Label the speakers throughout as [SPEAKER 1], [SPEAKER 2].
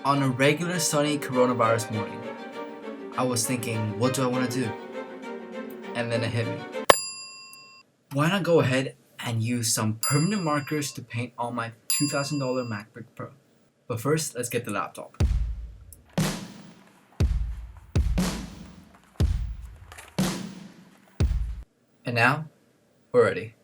[SPEAKER 1] On a regular sunny coronavirus morning, I was thinking, what do I want to do? And then it hit me. Why not go ahead and use some permanent markers to paint on my $2,000 MacBook Pro? But first, let's get the laptop. And now, we're ready.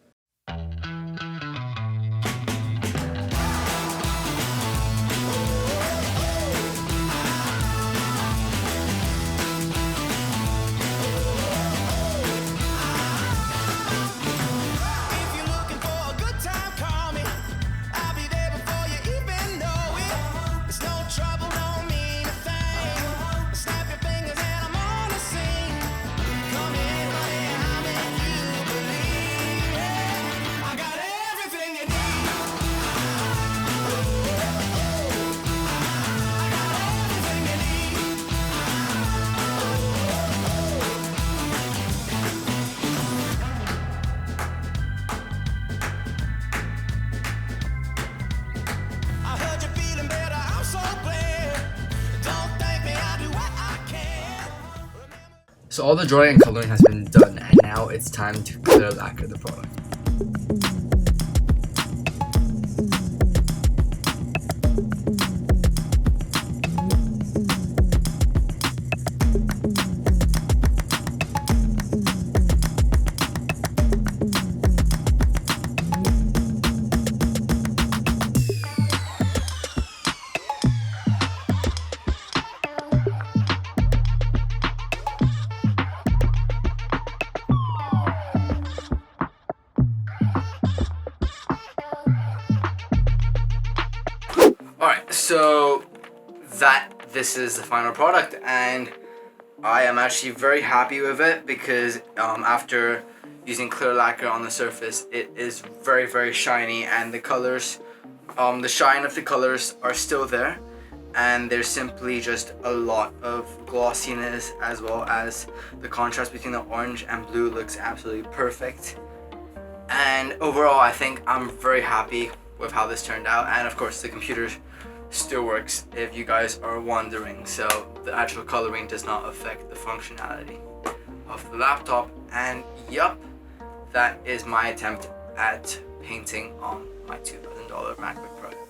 [SPEAKER 1] So all the drawing and coloring has been done, and now it's time to clear lacquer the product. Alright, so this is the final product, and I am actually very happy with it because after using clear lacquer on the surface, it is very, very shiny, and the colors, the shine of the colors are still there, and there's simply just a lot of glossiness, as well as the contrast between the orange and blue looks absolutely perfect. And overall, I think I'm very happy with how this turned out, and of course the computer still works if you guys are wondering, so the actual coloring does not affect the functionality of the laptop. And yup, that is my attempt at painting on my $2,000 MacBook Pro.